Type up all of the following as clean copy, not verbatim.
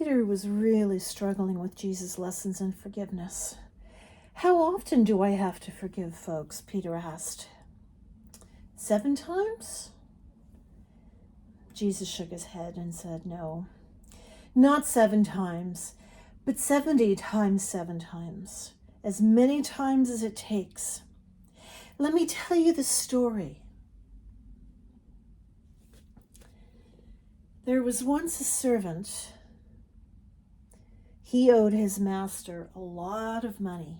Peter was really struggling with Jesus' lessons in forgiveness. How often do I have to forgive folks? Peter asked. 7 times? Jesus shook his head and said, no, not 7 times, but 70 times 7 times, as many times as it takes. Let me tell you the story. There was once a servant. He owed his master a lot of money.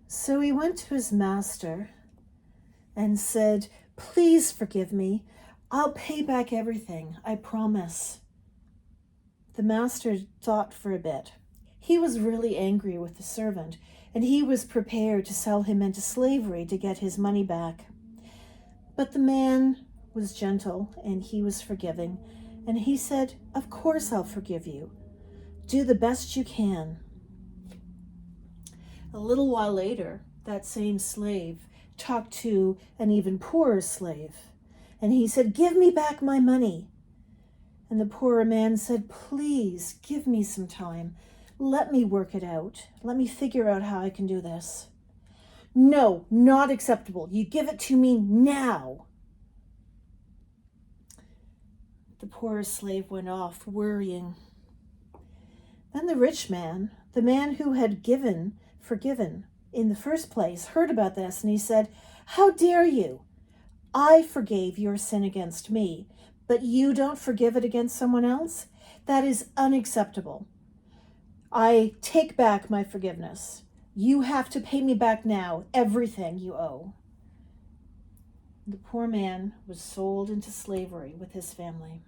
So he went to his master and said, please forgive me. I'll pay back everything, I promise. The master thought for a bit. He was really angry with the servant, and he was prepared to sell him into slavery to get his money back. But the man was gentle and he was forgiving, and he said, of course I'll forgive you. Do the best you can. A little while later, that same slave talked to an even poorer slave, and he said, give me back my money. And the poorer man said, please give me some time. Let me work it out. Let me figure out how I can do this. No, not acceptable. You give it to me now. The poorer slave went off, worrying. Then the rich man, the man who had forgiven in the first place, heard about this, and he said, how dare you? I forgave your sin against me, but you don't forgive it against someone else? That is unacceptable. I take back my forgiveness. You have to pay me back now, everything you owe. The poor man was sold into slavery with his family.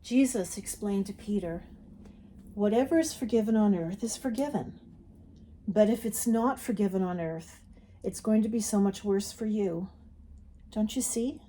Jesus explained to Peter, whatever is forgiven on earth is forgiven. But if it's not forgiven on earth, it's going to be so much worse for you. Don't you see?